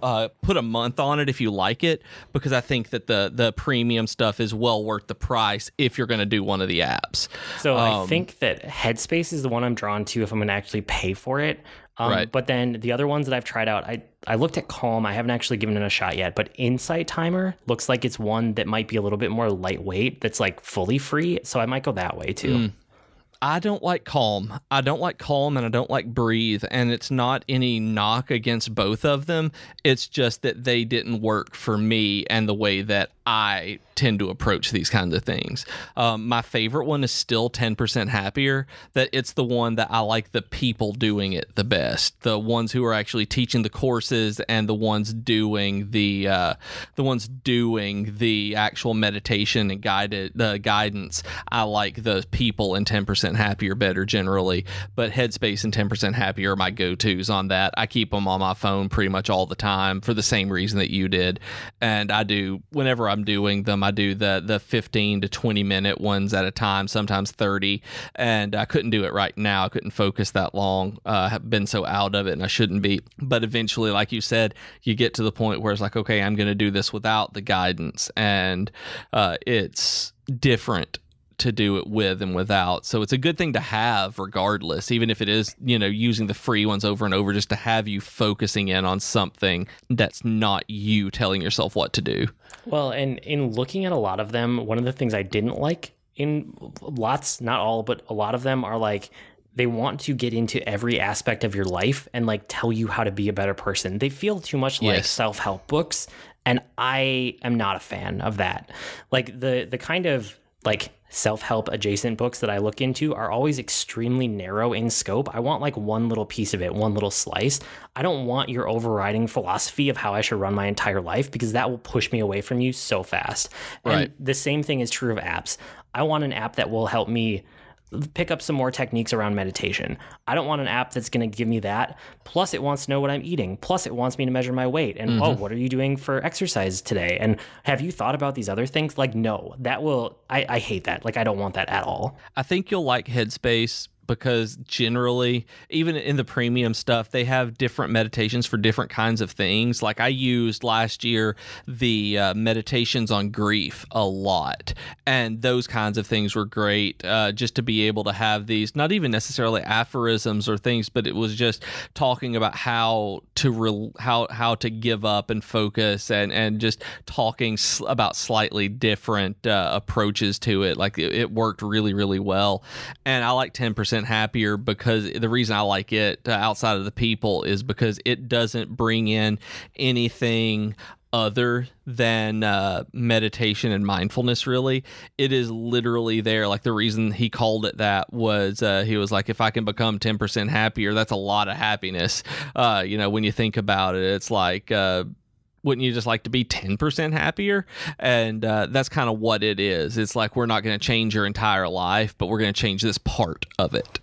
Speaker 2: put a month on it if you like it, because I think that the premium stuff is well worth the price if you're going to do one of the apps.
Speaker 1: So I think think that Headspace is the one I'm drawn to if I'm going to actually pay for it.
Speaker 2: Right.
Speaker 1: But then the other ones that I've tried out, I looked at Calm. I haven't actually given it a shot yet, but Insight Timer looks like it's one that might be a little bit more lightweight that's like fully free. So I might go that way too.
Speaker 2: I don't like Calm. I don't like Calm and I don't like Breathe. And it's not any knock against both of them. It's just that they didn't work for me and the way that I tend to approach these kinds of things. My favorite one is still 10% Happier. That it's the one that I like the people doing it the best. The ones who are actually teaching the courses and the ones doing the actual meditation and guidance. I like the people in 10% Happier better generally. But Headspace and 10% Happier are my go-tos on that. I keep them on my phone pretty much all the time for the same reason that you did. And I do, whenever I'm doing them, I do the 15 to 20 minute ones at a time, sometimes 30. And I couldn't do it right now. I couldn't focus that long. I've been so out of it and I shouldn't be. But eventually, like you said, you get to the point where it's like, okay, I'm going to do this without the guidance. And it's different to do it with and without. So it's a good thing to have regardless, even if it is, using the free ones over and over, just to have you focusing in on something that's not you telling yourself what to do.
Speaker 1: Well, and in looking at a lot of them, one of the things I didn't like in lots, not all, but a lot of them are like, they want to get into every aspect of your life and like tell you how to be a better person. They feel too much like self-help books. And I am not a fan of that. Like the kind of like self-help adjacent books that I look into are always extremely narrow in scope. I want like one little piece of it, one little slice. I don't want your overriding philosophy of how I should run my entire life, because that will push me away from you so fast.
Speaker 2: Right.
Speaker 1: And the same thing is true of apps. I want an app that will help me pick up some more techniques around meditation. I don't want an app that's going to give me that. Plus it wants to know what I'm eating. Plus it wants me to measure my weight. And, what are you doing for exercise today? And have you thought about these other things? Like, no, that will, I hate that. Like, I don't want that at all.
Speaker 2: I think you'll like Headspace because generally, even in the premium stuff, they have different meditations for different kinds of things. Like I used last year the meditations on grief a lot, and those kinds of things were great, just to be able to have these, not even necessarily aphorisms or things, but it was just talking about how to give up and focus, and just talking about slightly different approaches to it. Like it worked really, really well. And I like 10% Happier because the reason I like it outside of the people is because it doesn't bring in anything other than meditation and mindfulness. Really, it is literally there. Like the reason he called it that was he was like, if I can become 10% happier, that's a lot of happiness. When you think about it, it's like, wouldn't you just like to be 10% happier? And that's kind of what it is. It's like, we're not going to change your entire life, but we're going to change this part of it.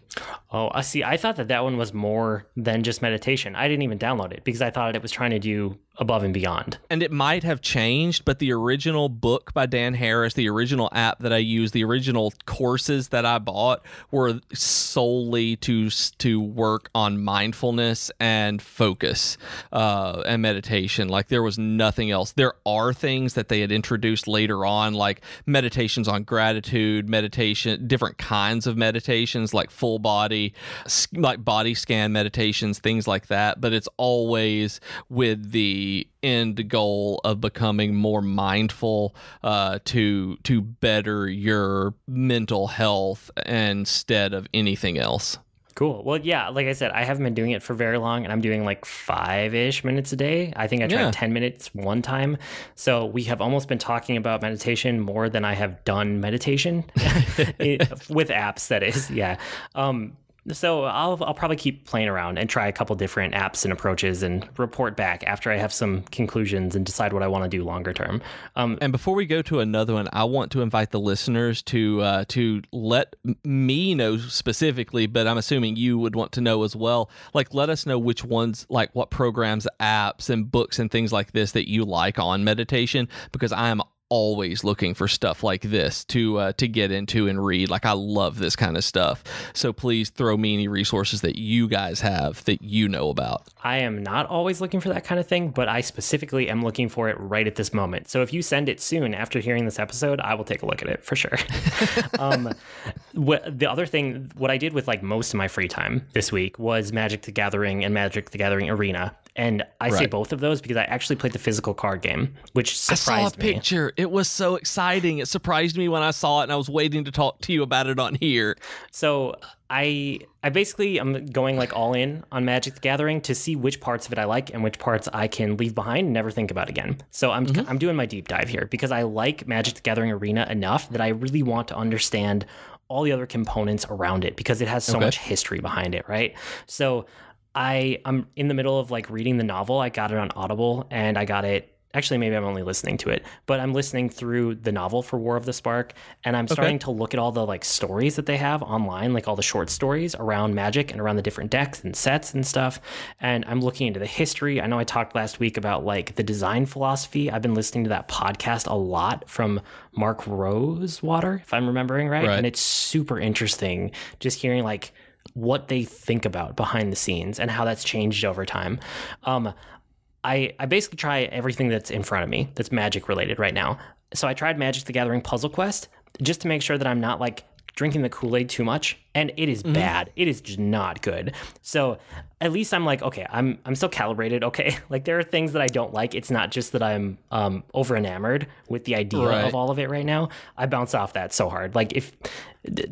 Speaker 1: Oh, I see. I thought that one was more than just meditation. I didn't even download it because I thought it was trying to do above and beyond.
Speaker 2: And it might have changed, but the original book by Dan Harris, the original app that I used, the original courses that I bought were solely to work on mindfulness and focus and meditation. Like there was nothing else. There are things that they had introduced later on, like meditations on gratitude, meditation, different kinds of meditations, like full body, like body scan meditations, things like that. But it's always with the end goal of becoming more mindful to better your mental health instead of anything else.
Speaker 1: Cool. Well, yeah, like I said, I haven't been doing it for very long, and I'm doing like 5-ish minutes a day. I think I tried 10 minutes one time. So we have almost been talking about meditation more than I have done meditation with apps, that is. Yeah. So I'll probably keep playing around and try a couple different apps and approaches and report back after I have some conclusions and decide what I want to do longer term.
Speaker 2: And before we go to another one, I want to invite the listeners to let me know specifically, but I'm assuming you would want to know as well. Like, let us know which ones, like what programs, apps, and books and things like this that you like on meditation, because I am always looking for stuff like this to get into and read. Like, I love this kind of stuff. So please throw me any resources that you guys have that you know about.
Speaker 1: I am not always looking for that kind of thing, but I specifically am looking for it right at this moment. So if you send it soon after hearing this episode, I will take a look at it for sure. The other thing, what I did with like most of my free time this week was Magic the Gathering and Magic the Gathering Arena. And I say both of those because I actually played the physical card game, which surprised me.
Speaker 2: I saw a picture. It was so exciting. It surprised me when I saw it, and I was waiting to talk to you about it on here.
Speaker 1: So I basically am going like all in on Magic the Gathering to see which parts of it I like and which parts I can leave behind and never think about again. So I'm doing my deep dive here because I like Magic the Gathering Arena enough that I really want to understand all the other components around it because it has so much history behind it, right? So I'm in the middle of like reading the novel. I got it on Audible and I got it. Actually, maybe I'm only listening to it, but I'm listening through the novel for War of the Spark, and I'm starting to look at all the like stories that they have online, like all the short stories around Magic and around the different decks and sets and stuff. And I'm looking into the history. I know I talked last week about like the design philosophy. I've been listening to that podcast a lot from Mark Rosewater, if I'm remembering right. And it's super interesting just hearing like what they think about behind the scenes and how that's changed over time. I basically try everything that's in front of me that's Magic related right now. So I tried Magic the Gathering Puzzle Quest just to make sure that I'm not like drinking the Kool-Aid too much, and it is bad. It is just not good. So at least I'm like, okay, I'm still calibrated. Okay, like there are things that I don't like. It's not just that I'm over enamored with the idea of all of it right now. I bounce off that so hard. Like if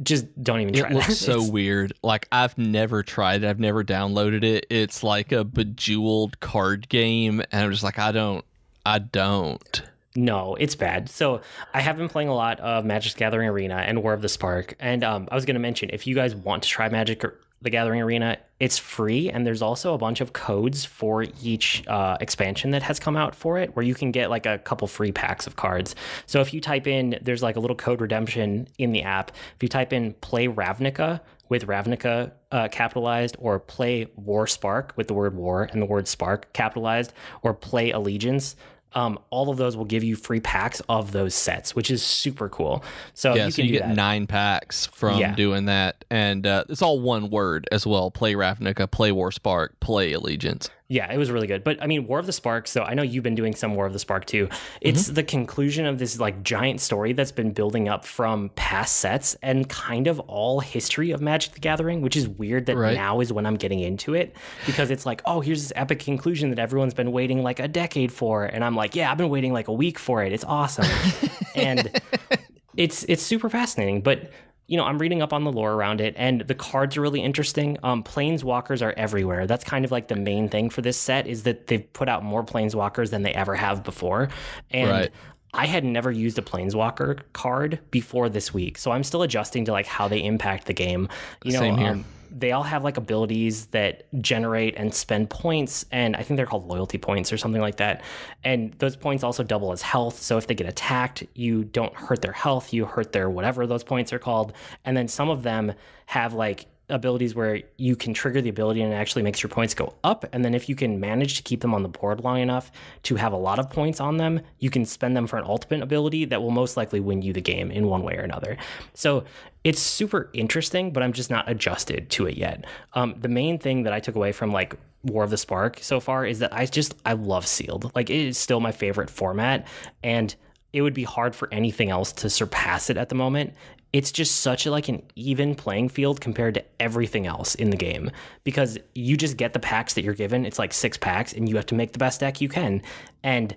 Speaker 1: just don't even try.
Speaker 2: It looks so weird. Like I've never tried it. I've never downloaded it. It's like a bejeweled card game, and I'm just like, I don't.
Speaker 1: No, it's bad. So I have been playing a lot of Magic the Gathering Arena and War of the Spark. And I was going to mention, if you guys want to try Magic the Gathering Arena, it's free. And there's also a bunch of codes for each expansion that has come out for it, where you can get like a couple free packs of cards. So if you type in, there's like a little code redemption in the app. If you type in play Ravnica with Ravnica capitalized, or play War Spark with the word war and the word spark capitalized, or play Allegiance, all of those will give you free packs of those sets, which is super cool. So you
Speaker 2: get 9 packs from doing that, and it's all one word as well. Play Ravnica, play War Spark, play Allegiance.
Speaker 1: Yeah, it was really good. But I mean, War of the Spark, so I know you've been doing some War of the Spark too. It's the conclusion of this like giant story that's been building up from past sets and kind of all history of Magic the Gathering, which is weird that now is when I'm getting into it, because it's like, oh, here's this epic conclusion that everyone's been waiting like a decade for. And I'm like, yeah, I've been waiting like a week for it. It's awesome. And it's super fascinating. But you know, I'm reading up on the lore around it, and the cards are really interesting. Planeswalkers are everywhere. That's kind of like the main thing for this set, is that they've put out more Planeswalkers than they ever have before. And I had never used a Planeswalker card before this week, so I'm still adjusting to like how they impact the game. You know,
Speaker 2: Same here.
Speaker 1: They all have like abilities that generate and spend points, and I think they're called loyalty points or something like that. And those points also double as health. So if they get attacked, you don't hurt their health, you hurt their whatever those points are called. And then some of them have like abilities where you can trigger the ability and it actually makes your points go up. And then if you can manage to keep them on the board long enough to have a lot of points on them, you can spend them for an ultimate ability that will most likely win you the game in one way or another. So it's super interesting, but I'm just not adjusted to it yet. The main thing that I took away from like War of the Spark so far is that I love sealed. Like, it is still my favorite format, and it would be hard for anything else to surpass it at the moment. It's just such a, like an even playing field compared to everything else in the game, because you just get the packs that you're given. It's like 6 packs, and you have to make the best deck you can. And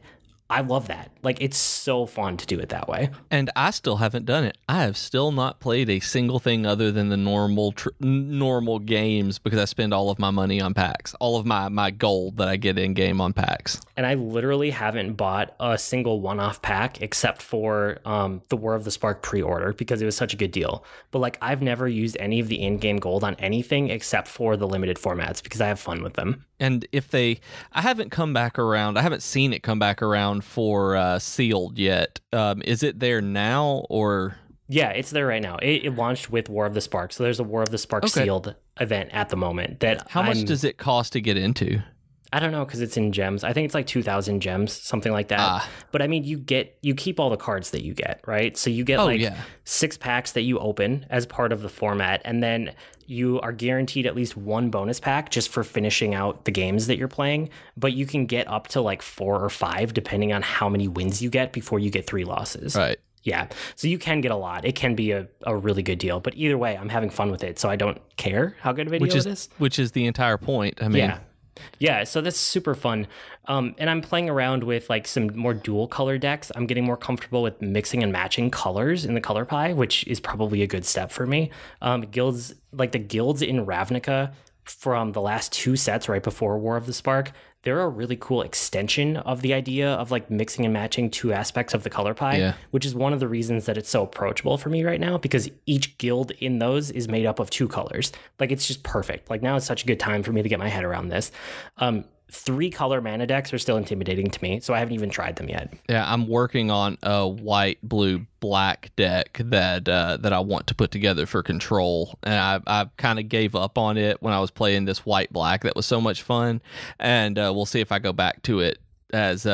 Speaker 1: I love that. Like, it's so fun to do it that way.
Speaker 2: And I still haven't done it. I have still not played a single thing other than the normal games, because I spend all of my money on packs, all of my gold that I get in game on packs.
Speaker 1: And I literally haven't bought a single one-off pack except for the War of the Spark pre-order, because it was such a good deal. But like, I've never used any of the in-game gold on anything except for the limited formats, because I have fun with them.
Speaker 2: And I haven't come back around. I haven't seen it come back around for sealed yet. Is it there now, or?
Speaker 1: Yeah, it's there right now. It launched with War of the Spark. So there's a War of the Spark sealed event at the moment. How
Speaker 2: much does it cost to get into?
Speaker 1: I don't know because it's in gems. I think it's like 2,000 gems, something like that. But I mean, you keep all the cards that you get, right? So you get 6 packs that you open as part of the format, and then you are guaranteed at least 1 bonus pack just for finishing out the games that you're playing. But you can get up to like 4 or 5 depending on how many wins you get before you get 3 losses.
Speaker 2: Right.
Speaker 1: Yeah. So you can get a lot. It can be a really good deal. But either way, I'm having fun with it, so I don't care how good of a deal it is.
Speaker 2: Which is the entire point. I mean,
Speaker 1: yeah, so that's super fun. And I'm playing around with like some more dual color decks. I'm getting more comfortable with mixing and matching colors in the color pie, which is probably a good step for me. Guilds, like the guilds in Ravnica from the last 2 sets right before War of the Spark, they're a really cool extension of the idea of like mixing and matching 2 aspects of the color pie, which is one of the reasons that it's so approachable for me right now, because each guild in those is made up of 2 colors. Like, it's just perfect. Like, now it's such a good time for me to get my head around this. 3 color mana decks are still intimidating to me, so I haven't even tried them yet.
Speaker 2: Yeah, I'm working on a white, blue, black deck that I want to put together for Control, and I kind of gave up on it when I was playing this white black. That was so much fun, and we'll see if I go back to it as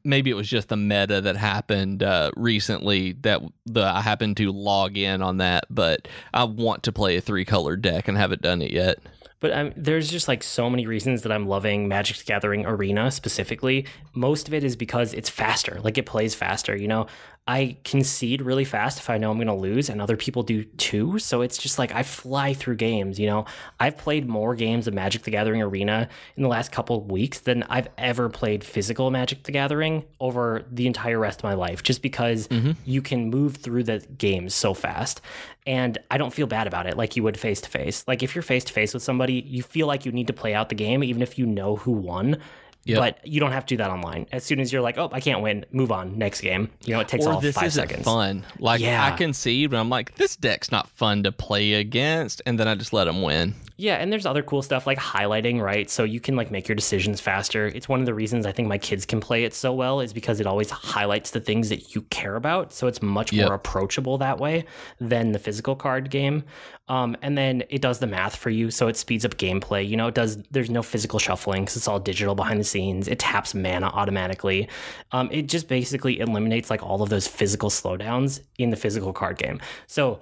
Speaker 2: maybe it was just the meta that happened recently that I happened to log in on that, but I want to play a 3-color deck and haven't done it yet.
Speaker 1: But there's just like so many reasons that I'm loving Magic the Gathering Arena specifically. Most of it is because it's faster. Like, it plays faster, you know? I concede really fast if I know I'm going to lose, and other people do too. So it's just like I fly through games, you know? I've played more games of Magic the Gathering Arena in the last couple of weeks than I've ever played physical Magic the Gathering over the entire rest of my life, just because you can move through the games so fast. And I don't feel bad about it like you would face-to-face. Like, if you're face-to-face with somebody, you feel like you need to play out the game, even if you know who won. Yep. But you don't have to do that online. As soon as you're like, oh, I can't win, move on, next game. You know, it takes all 5 seconds.
Speaker 2: This isn't fun. Like, I concede, but I'm like, this deck's not fun to play against, and then I just let them win. Yeah,
Speaker 1: and there's other cool stuff like highlighting, right? So you can like make your decisions faster. It's one of the reasons I think my kids can play it so well is because it always highlights the things that you care about. So it's much more approachable that way than the physical card game. And then it does the math for you, so it speeds up gameplay. You know, there's no physical shuffling because it's all digital behind the scenes. It taps mana automatically. It just basically eliminates like all of those physical slowdowns in the physical card game. So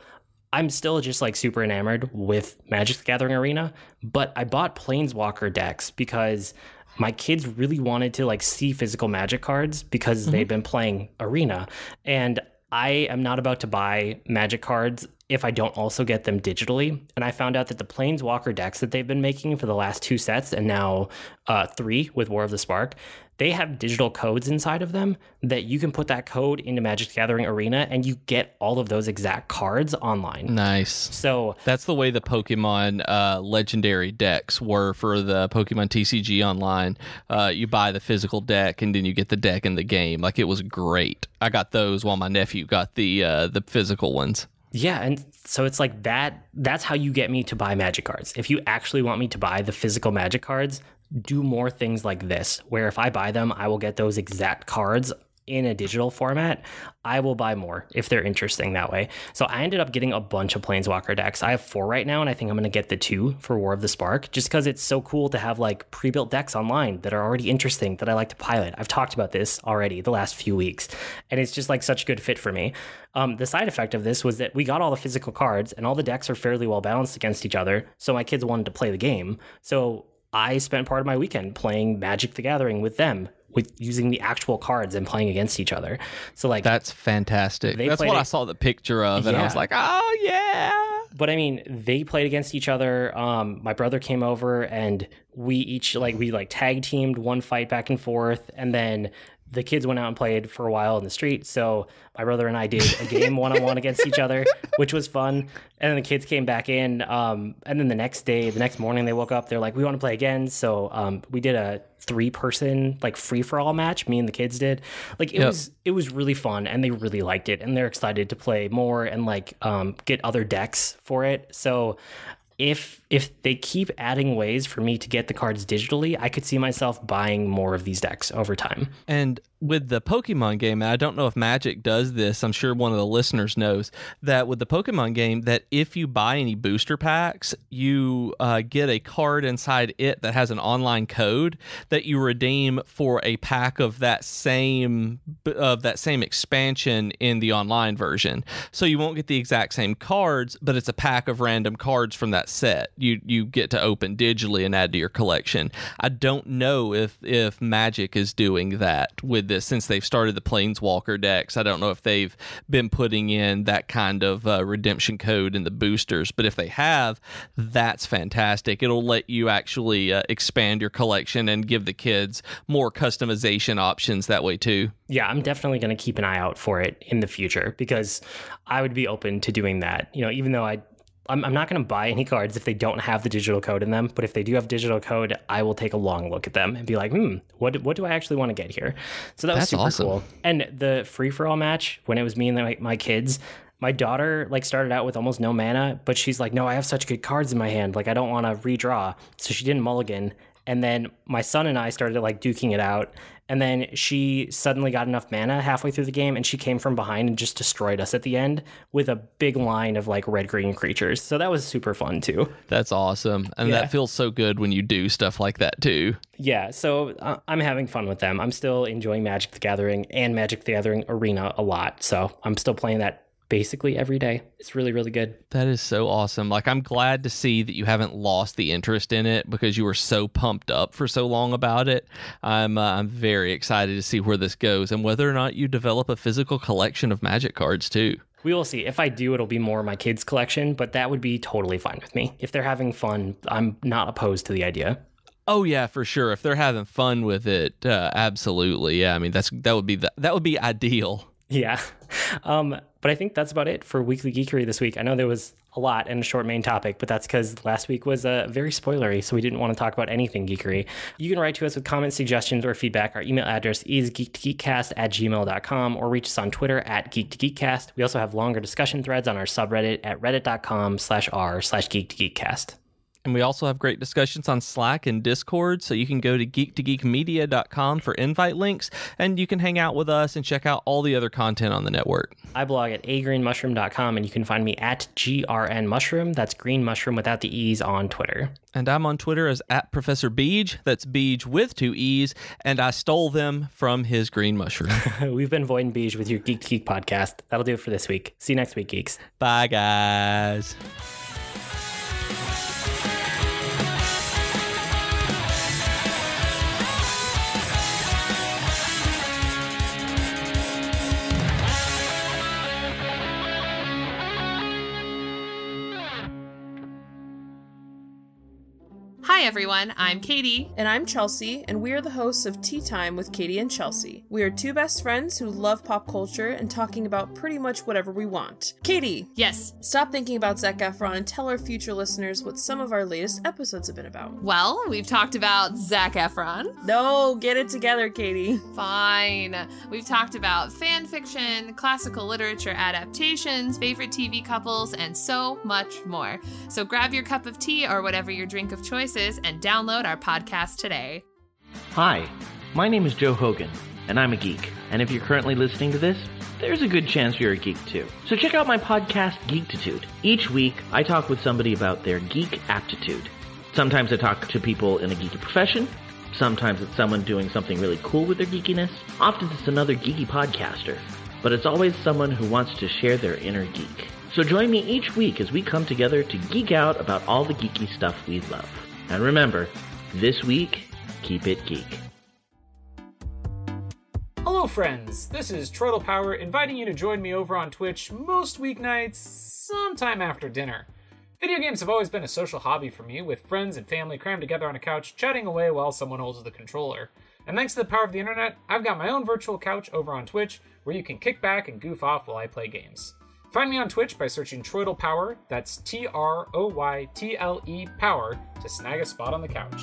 Speaker 1: I'm still just like super enamored with Magic the Gathering Arena, but I bought Planeswalker decks because my kids really wanted to like see physical Magic cards because they've been playing Arena, and I am not about to buy Magic cards if I don't also get them digitally. And I found out that the Planeswalker decks that they've been making for the last 2 sets and now 3 with War of the Spark, they have digital codes inside of them that you can put that code into Magic the Gathering Arena and you get all of those exact cards online.
Speaker 2: Nice.
Speaker 1: So
Speaker 2: that's the way the Pokemon legendary decks were for the Pokemon TCG Online. You buy the physical deck and then you get the deck in the game. Like, it was great. I got those while my nephew got the physical ones.
Speaker 1: Yeah, and so it's like that's how you get me to buy Magic cards. If you actually want me to buy the physical Magic cards, do more things like this, where if I buy them, I will get those exact cards in a digital format. I will buy more if they're interesting that way. So I ended up getting a bunch of Planeswalker decks. I have 4 right now, and I think I'm going to get the 2 for War of the Spark, just because it's so cool to have like pre-built decks online that are already interesting that I like to pilot. I've talked about this already the last few weeks, and it's just like such a good fit for me. The side effect of this was that we got all the physical cards, and all the decks are fairly well balanced against each other, so my kids wanted to play the game. So I spent part of my weekend playing Magic the Gathering with them, with using the actual cards and playing against each other. So like,
Speaker 2: that's fantastic. That's what I saw the picture of, and I was like, oh yeah.
Speaker 1: But I mean, they played against each other. My brother came over and we tag teamed one fight back and forth, and then the kids went out and played for a while in the street. So my brother and I did a game one-on-one against each other, which was fun. And then the kids came back in. And then the next morning they woke up, they're like, we want to play again. So we did a 3-person like free-for-all match. Me and the kids did. Like, it was really fun, and they really liked it, and they're excited to play more and like get other decks for it. So if they keep adding ways for me to get the cards digitally, I could see myself buying more of these decks over time.
Speaker 2: And with the Pokemon game, and I don't know if Magic does this, I'm sure one of the listeners knows, that with the Pokemon game, that if you buy any booster packs, you get a card inside it that has an online code that you redeem for a pack of that same expansion in the online version. So you won't get the exact same cards, but it's a pack of random cards from that set you get to open digitally and add to your collection. I don't know if Magic is doing that with this since they've started the Planeswalker decks. I don't know if they've been putting in that kind of redemption code in the boosters, but if they have, that's fantastic. It'll let you actually expand your collection and give the kids more customization options that way too.
Speaker 1: Yeah, I'm definitely going to keep an eye out for it in the future because I would be open to doing that. You know, even though I'm not going to buy any cards if they don't have the digital code in them. But if they do have digital code, I will take a long look at them and be like, what do I actually want to get here? So that was super
Speaker 2: awesome.
Speaker 1: cool. And the free-for-all match, when it was me and my kids, my daughter started out with almost no mana, but she's like, no, I have such good cards in my hand. I don't want to redraw. So she didn't mulligan. And then my son and I started duking it out. And then she suddenly got enough mana halfway through the game, and she came from behind and just destroyed us at the end with a big line of red-green creatures. So that was super fun too.
Speaker 2: That's awesome. And that feels so good when you do stuff like that too.
Speaker 1: Yeah, so I'm having fun with them. I'm still enjoying Magic the Gathering and Magic the Gathering Arena a lot. So I'm still playing that basically every day. It's really, really good.
Speaker 2: That is so awesome. I'm glad to see that you haven't lost the interest in it because you were so pumped up for so long about it. I'm very excited to see where this goes and whether or not you develop a physical collection of Magic cards too.
Speaker 1: We will see. If I do, it'll be more my kids' collection, but that would be totally fine with me. If they're having fun, I'm not opposed to the idea.
Speaker 2: Oh yeah, for sure. If they're having fun with it, absolutely. Yeah, I mean that would be ideal.
Speaker 1: Yeah. But I think that's about it for Weekly Geekery this week. I know there was a lot and a short main topic, but that's because last week was very spoilery, so we didn't want to talk about anything geekery. You can write to us with comments, suggestions, or feedback. Our email address is geek2geekcast@gmail.com, or reach us on Twitter @geek2geekcast. We also have longer discussion threads on our subreddit at reddit.com/r/geek2geekcast.
Speaker 2: And we also have great discussions on Slack and Discord, so you can go to geek2geekmedia.com for invite links, and you can hang out with us and check out all the other content on the network.
Speaker 1: I blog at agreenmushroom.com, and you can find me at grnmushroom. That's green mushroom without the E's on Twitter.
Speaker 2: And I'm on Twitter as @Professor Beej. That's Beej with 2 E's, and I stole them from his green mushroom.
Speaker 1: We've been Void and Beej with your Geek to Geek podcast. That'll do it for this week. See you next week, geeks.
Speaker 2: Bye, guys.
Speaker 3: Hi everyone, I'm Katie.
Speaker 4: And I'm Chelsea, and we are the hosts of Tea Time with Katie and Chelsea. We are two best friends who love pop culture and talking about pretty much whatever we want. Katie!
Speaker 3: Yes?
Speaker 4: Stop thinking about Zac Efron and tell our future listeners what some of our latest episodes have been about.
Speaker 3: Well, we've talked about Zac Efron.
Speaker 4: No, get it together, Katie.
Speaker 3: Fine. We've talked about fan fiction, classical literature adaptations, favorite TV couples, and so much more. So grab your cup of tea or whatever your drink of choice is and download our podcast today.
Speaker 5: Hi, my name is Joe Hogan, and I'm a geek. And if you're currently listening to this, there's a good chance you're a geek too. So check out my podcast, Geektitude. Each week, I talk with somebody about their geek aptitude. Sometimes I talk to people in a geeky profession. Sometimes it's someone doing something really cool with their geekiness. Often it's another geeky podcaster. But it's always someone who wants to share their inner geek. So join me each week as we come together to geek out about all the geeky stuff we love. And remember, this week, keep it geek.
Speaker 6: Hello friends, this is Troidal Power inviting you to join me over on Twitch most weeknights, sometime after dinner. Video games have always been a social hobby for me, with friends and family crammed together on a couch, chatting away while someone holds the controller. And thanks to the power of the internet, I've got my own virtual couch over on Twitch, where you can kick back and goof off while I play games. Find me on Twitch by searching Troidal Power, that's TROYTLE Power, to snag a spot on the couch.